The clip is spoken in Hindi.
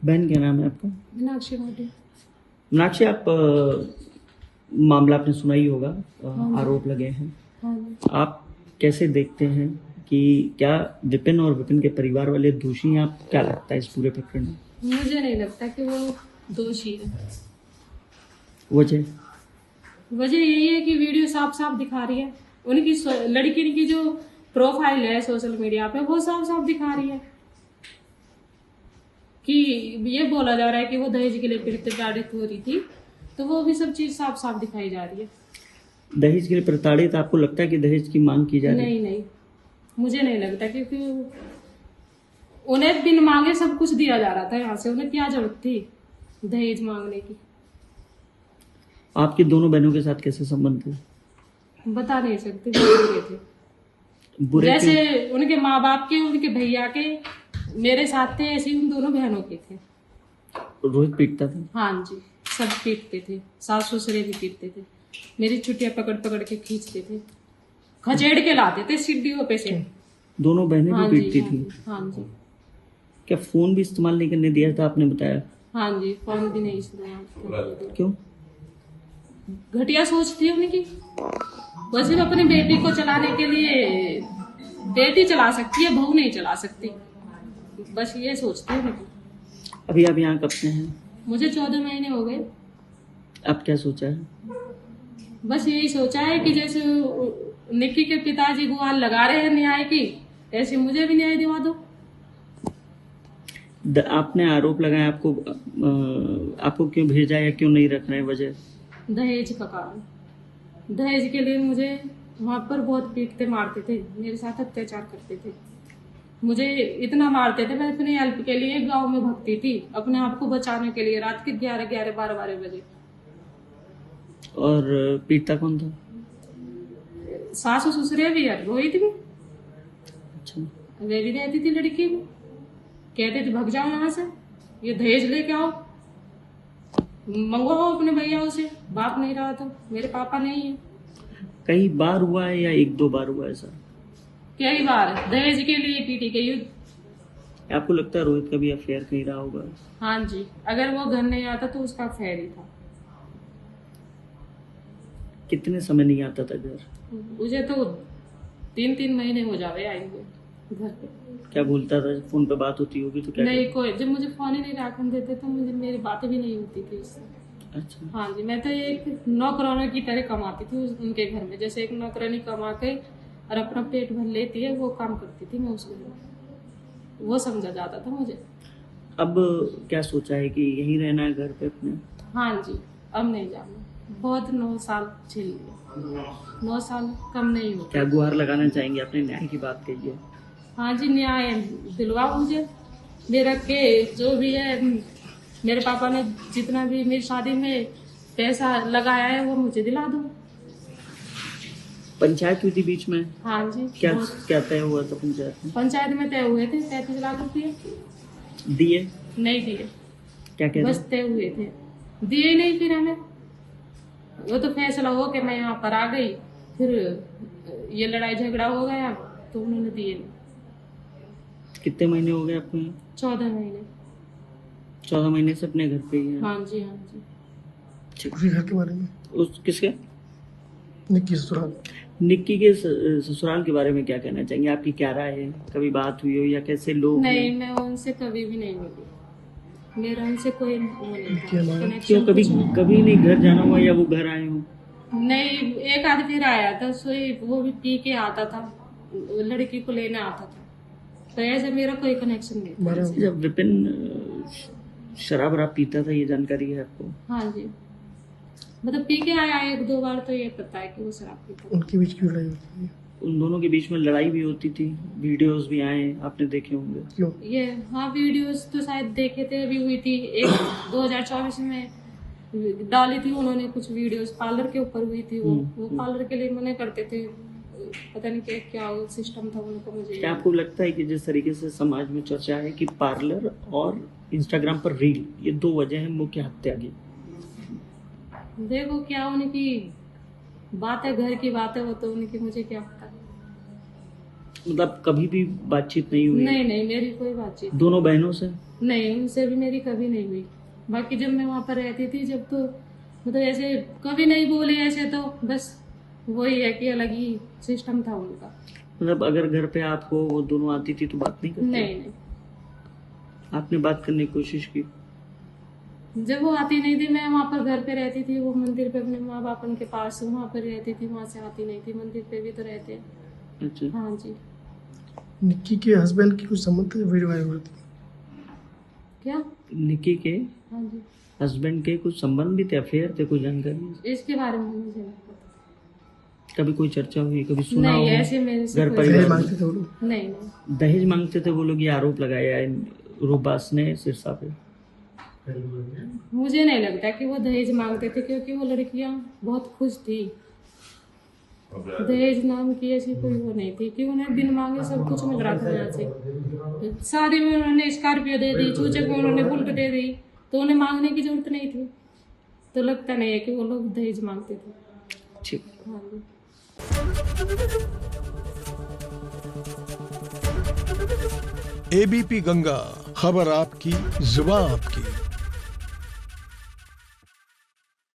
बहन क्या नाम है आपका? मीनाक्षी भाटी। मीनाक्षी, आप मामला आपने सुना ही होगा, हाँ। आरोप लगे हैं। हाँ। आप कैसे देखते हैं कि क्या विपिन और विपिन के परिवार वाले दोषी हैं? आप क्या लगता है इस पूरे प्रकरण में? मुझे नहीं लगता कि वो दोषी है। वजह वजह यही है कि वीडियो साफ साफ दिखा रही है, उनकी लड़की की जो प्रोफाइल है सोशल मीडिया पे वो साफ साफ दिखा रही है कि ये बोला जा रहा है कि वो दहेज के लिए प्रताड़ित हो रही थी, तो वो भी सब चीज साफ साफ दिखाई जा रही है। दहेज के लिए प्रताड़ित आपको लगता है कि दहेज की मांग की जा रही है? नहीं नहीं, मुझे नहीं लगता, क्योंकि उन्हें बिन मांगे सब कुछ दिया जा रहा था यहाँ से, उन्हें क्या जरूरत थी दहेज मांगने की। आपकी दोनों बहनों के साथ कैसे संबंध थे? बता नहीं सकते, बुरे थे। बुरे जैसे क्यों? उनके माँ बाप के, उनके भैया के मेरे साथ थे, ऐसे ही उन दोनों बहनों के थे। रोहित पीटता था? हाँ जी, सब पीटते थे, सास ससुरे भी पीटते थे, मेरी छुट्टियां पकड़ पकड़ के खींचते थे, खचेड़ के लाते थे सीढ़ियों पे से। दोनों बहनें हाँ भी जी, पीटती हाँ थी? जी, हाँ जी। क्या फोन भी इस्तेमाल नहीं करने दिया था आपने बताया? हाँ जी, फोन भी नहीं इस्तेमाल। क्यों? घटिया सोच थी उनकी, वो सिर्फ अपनी बेटी को चलाने के लिए, बेटी चला सकती है बहू नहीं चला सकती, बस ये सोचती है उनकी। अभी आप यहाँ कब से हैं? मुझे 14 महीने हो गए। अब क्या सोचा है? बस यही सोचा है कि जैसे निक्की के पिताजी गुहार लगा रहे हैं न्याय की, ऐसे मुझे भी न्याय दिवा दो। आपने आरोप लगाया, आपको क्यों भेजा या क्यों नहीं रख रहे हैं? वजह? दहेज का कारण, दहेज के लिए मुझे वहां पर बहुत पीटते मारते थे, मेरे साथ अत्याचार करते थे, मुझे इतना मारते थे। मैं अपनी हेल्प के लिए गांव में भगती थी, अपने आप को बचाने के लिए, रात के 11-12 बजे। और पीटता कौन था? सासू ससुरे भी है, रोहित भी, अच्छा। वे भी रहती थी लड़की भी, कहते थे भग जाओ यहाँ से, ये दहेज लेके आओ, मंगवाओ अपने भैया से, बाप नहीं रहा तो, मेरे पापा नहीं है। कई बार हुआ है या एक दो बार हुआ है ऐसा? कई बार दहेज के लिए पीटी गई। आपको लगता है रोहित का भी अफेयर कहीं रहा होगा? हाँ जी, अगर वो घर नहीं आता तो उसका अफेयर ही था। कितने समय नहीं आता था घर? मुझे तो 3-3 महीने हो जावे आए हुए घर पे। क्या बोलता था? फोन पे बात होती होगी तो क्या नहीं, कहता? कोई जब मुझे फोन ही नहीं रखने देते तो मुझे मेरी बातें भी नहीं होती थी उससे। अच्छा। हाँ जी, मैं तो एक नौकरानी की तरह कमाती थी उनके घर में, जैसे एक नौकरानी कमा के और अपना पेट भर लेती है, वो काम करती थी मैं उसके घर में, वो समझा जाता था मुझे। अब क्या सोचा है कि यहीं रहना है घर पे अपने? हाँ जी, अब नहीं जाना, बहुत 9 साल झेल लिया, 9 साल कम नहीं होता। क्या गुहार लगाना चाहेंगे? आपने न्याय की बात कही है। हाँ जी, न्याय दिलवाओ मुझे, मेरा के जो भी है, मेरे पापा ने जितना भी मेरी शादी में पैसा लगाया है वो मुझे दिला दो। पंचायत हुई थी बीच में? हाँ जी। क्या क्या तय हुआ था पंचायत में? पंचायत में तय हुए थे 33 लाख रुपये। दिए? नहीं दिए, क्या कह बस रहे? तय हुए थे, दिए ही नहीं फिर हमें। वो तो फैसला हो के मैं यहाँ पर आ गई, फिर ये लड़ाई झगड़ा हो गया तो उन्होंने दिए नहीं। कितने महीने हो गए आपको यहाँ? 14 महीने। 14 महीने से अपने घर पे ही है? हाँ जी, हाँ जी। उसी घर के बारे में? उस किसके? निक्की ससुराल। निक्की के ससुराल के बारे में क्या कहना चाहेंगे? आपकी क्या राय है? कभी बात हुई हो या कैसे लोग हैं? नहीं, मैं उनसे कभी भी नहीं मिली, मेरा उनसे कोई वो नहीं था, क्यों connection कभी कुछ नहीं। कभी नहीं घर जाना हुआ या वो घर आए हो? नहीं, एक आध फिर आया था, सोई वो भी पी के आता था, लड़की को लेने आता था, तो ऐसे मेरा कोई कनेक्शन नहीं था बारह- उनसे। जब विपिन शराब वराब पीता था, ये जानकारी है आपको? हाँ जी, मतलब पी के आया 1-2 बार, तो ये पता है कि वो शराब पीता था। उनके बीच की लड़ाई होती है? उन दोनों के बीच में लड़ाई भी होती थी, वीडियोस भी आए, आपने देखे होंगे। क्यों? ये हाँ, वीडियोस तो शायद देखे थे, अभी हुई थी एक 2024 में डाली थी उन्होंने कुछ वीडियोस, पार्लर के ऊपर हुई थी वो पार्लर के लिए मना करते थे, पता नहीं क्या सिस्टम था उनको, मुझे क्या आपको लगता है कि जिस तरीके से समाज में चर्चा है कि पार्लर और इंस्टाग्राम पर रील, ये 2 वजह है मुख्य हत्या की? देखो क्या उनकी बात है, घर की बात है, वो तो उनकी, मुझे क्या पता। मतलब कभी भी बातचीत नहीं हुई? नहीं नहीं, मेरी कोई बातचीत दोनों बहनों से? नहीं, उनसे भी मेरी कभी नहीं हुई। बाकी जब मैं वहाँ पर रहती थी जब, तो मतलब ऐसे कभी नहीं बोली ऐसे, तो बस वही है कि अलग ही सिस्टम था उनका। मतलब अगर घर पे आप हो, वो दोनों आती थी तो बात नहीं करती? नहीं नहीं, आपने बात करने की कोशिश की? जब वो आती नहीं थी, मैं वहाँ पर घर पे रहती थी, वो मंदिर पे अपने माँ बाप उनके पास वहाँ पर रहती थी, वहाँ से आती नहीं थी। मंदिर पे भी तो रहते हैं। अच्छा। हाँ जी। निक्की के हस्बैंड की कुछ संबंध थे, वीडियो वायरल हुई थी। क्या? निकी के हाँ जी, हस्बैंड के कुछ संबंध भी थे, अफेयर थे, कुछ जानकारी? इसके बारे में मुझे नहीं पता। कभी कोई चर्चा हुई, कभी सुना नहीं, हो? ऐसे मेरे से घर कोई परिवार दहेज में? मांगते थे वो लोग। नहीं नहीं। दहेज मांगते थे वो लोग, ये आरोप लगाया है रूपबास ने सिरसा पे। मुझे नहीं लगता कि वो दहेज मांगते थे, क्योंकि वो लड़कियां बहुत खुश थी। दहेज नाम की ऐसी कोई वो नहीं थी कि उन्हें बिन मांगे सब कुछ मिल रहा था यहाँ से। शादी में उन्होंने स्कॉर्पियो दे दी, चूचे को उन्होंने बुलेट दे दी, तो उन्हें मांगने की जरूरत नहीं थी। तो लगता नहीं है कि वो लोग दहेज मांगते थे। ठीक। हाँ जी। एबीपी गंगा, खबर आपकी, जुबान आपकी।